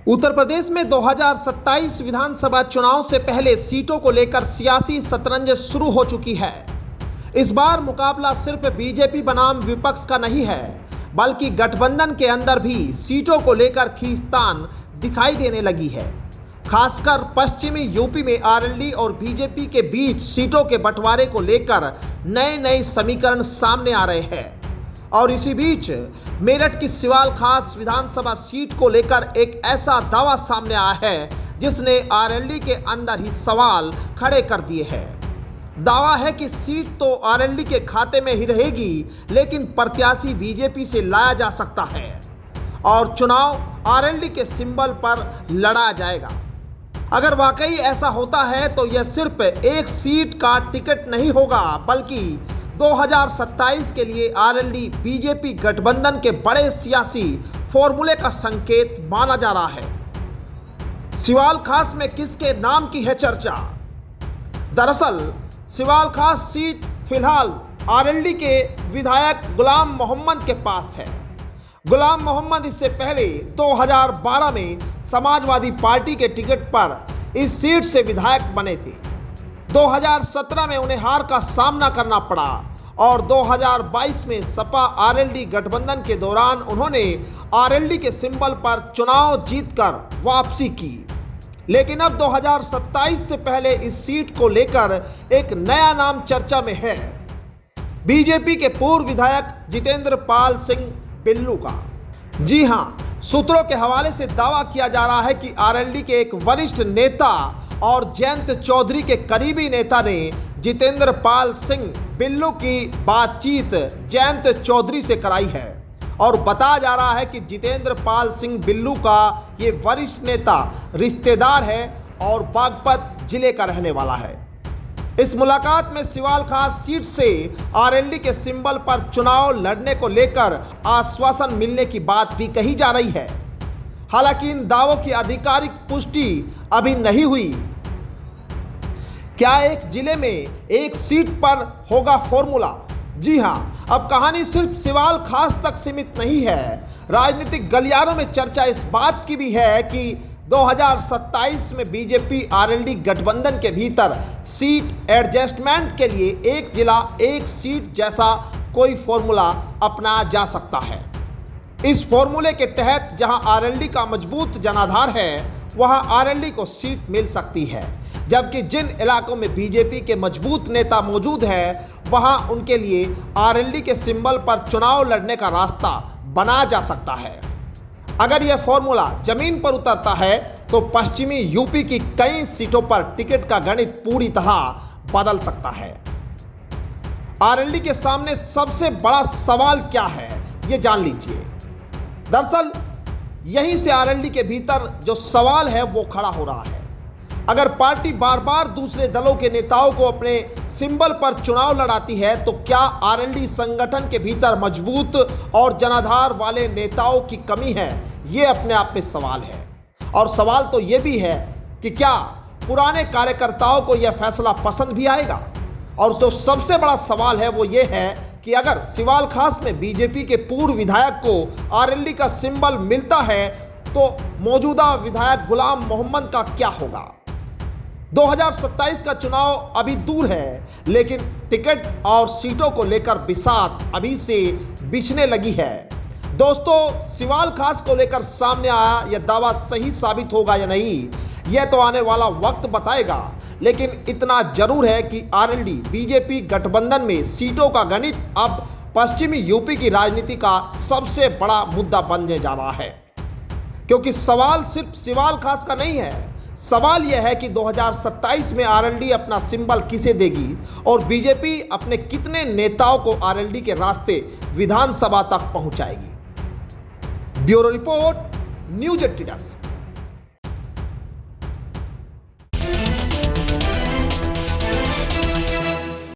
उत्तर प्रदेश में 2027 विधानसभा चुनाव से पहले सीटों को लेकर सियासी शतरंज शुरू हो चुकी है। इस बार मुकाबला सिर्फ बीजेपी बनाम विपक्ष का नहीं है, बल्कि गठबंधन के अंदर भी सीटों को लेकर खींचतान दिखाई देने लगी है। खासकर पश्चिमी यूपी में आरएलडी और बीजेपी के बीच सीटों के बंटवारे को लेकर नए समीकरण सामने आ रहे हैं। और इसी बीच मेरठ की सिवाल खास विधानसभा सीट को लेकर एक ऐसा दावा सामने आया है जिसने आरएलडी के अंदर ही सवाल खड़े कर दिए हैं। दावा है कि सीट तो आरएलडी के खाते में ही रहेगी, लेकिन प्रत्याशी बीजेपी से लाया जा सकता है और चुनाव आरएलडी के सिंबल पर लड़ा जाएगा। अगर वाकई ऐसा होता है तो यह सिर्फ एक सीट का टिकट नहीं होगा, बल्कि 2027 के लिए आरएलडी बीजेपी गठबंधन के बड़े सियासी फॉर्मूले का संकेत माना जा रहा है। सिवाल खास में किसके नाम की है चर्चा? दरअसल सिवाल खास सीट फिलहाल आरएलडी के विधायक गुलाम मोहम्मद के पास है। गुलाम मोहम्मद इससे पहले 2012 में समाजवादी पार्टी के टिकट पर इस सीट से विधायक बने थे। 2017 में उन्हें हार का सामना करना पड़ा और 2022 में सपा आरएलडी गठबंधन के दौरान उन्होंने आरएलडी के सिंबल पर चुनाव जीतकर वापसी की। लेकिन अब 2027 से पहले इस सीट को लेकर एक नया नाम चर्चा में है, बीजेपी के पूर्व विधायक जितेंद्र पाल सिंह बिल्लू का। जी हां, सूत्रों के हवाले से दावा किया जा रहा है कि आरएलडी के एक वरिष्ठ नेता और जयंत चौधरी के करीबी नेता ने जितेंद्र पाल सिंह बिल्लू की बातचीत जयंत चौधरी से कराई है और बताया जा रहा है कि जितेंद्र पाल सिंह बिल्लू का ये वरिष्ठ नेता रिश्तेदार है और बागपत जिले का रहने वाला है। इस मुलाकात में सिवाल खास सीट से आरएलडी के सिंबल पर चुनाव लड़ने को लेकर आश्वासन मिलने की बात भी कही जा रही है। हालांकि इन दावों की आधिकारिक पुष्टि अभी नहीं हुई। क्या एक जिले में एक सीट पर होगा फॉर्मूला? जी हां, अब कहानी सिर्फ सिवाल खास तक सीमित नहीं है। राजनीतिक गलियारों में चर्चा इस बात की भी है कि 2027 में बीजेपी आरएलडी गठबंधन के भीतर सीट एडजस्टमेंट के लिए एक जिला एक सीट जैसा कोई फॉर्मूला अपनाया जा सकता है। इस फॉर्मूले के तहत जहां आरएलडी का मजबूत जनाधार है, वहां आरएलडी को सीट मिल सकती है, जबकि जिन इलाकों में बीजेपी के मजबूत नेता मौजूद हैं, वहां उनके लिए आरएलडी के सिंबल पर चुनाव लड़ने का रास्ता बनाया जा सकता है। अगर यह फॉर्मूला जमीन पर उतरता है तो पश्चिमी यूपी की कई सीटों पर टिकट का गणित पूरी तरह बदल सकता है। आरएलडी के सामने सबसे बड़ा सवाल क्या है, यह जान लीजिए। दरअसल यहीं से आरएलडी के भीतर जो सवाल है वो खड़ा हो रहा है। अगर पार्टी बार बार दूसरे दलों के नेताओं को अपने सिंबल पर चुनाव लड़ाती है तो क्या आरएलडी संगठन के भीतर मजबूत और जनाधार वाले नेताओं की कमी है? ये अपने आप में सवाल है। और सवाल तो ये भी है कि क्या पुराने कार्यकर्ताओं को यह फैसला पसंद भी आएगा? और जो सबसे बड़ा सवाल है वो ये है कि अगर सिवाल खास में बीजेपी के पूर्व विधायक को आरएलडी का सिंबल मिलता है तो मौजूदा विधायक गुलाम मोहम्मद का क्या होगा? 2027 का चुनाव अभी दूर है, लेकिन टिकट और सीटों को लेकर बिसात अभी से बिछने लगी है। दोस्तों, सिवाल खास को लेकर सामने आया यह दावा सही साबित होगा या नहीं, यह तो आने वाला वक्त बताएगा। लेकिन इतना जरूर है कि आरएलडी बीजेपी गठबंधन में सीटों का गणित अब पश्चिमी यूपी की राजनीति का सबसे बड़ा मुद्दा बनने जा रहा है। क्योंकि सवाल सिर्फ सिवाल खास का नहीं है, सवाल यह है कि 2027 में आरएलडी अपना सिंबल किसे देगी और बीजेपी अपने कितने नेताओं को आरएलडी के रास्ते विधानसभा तक पहुंचाएगी। Bureau report, news 18।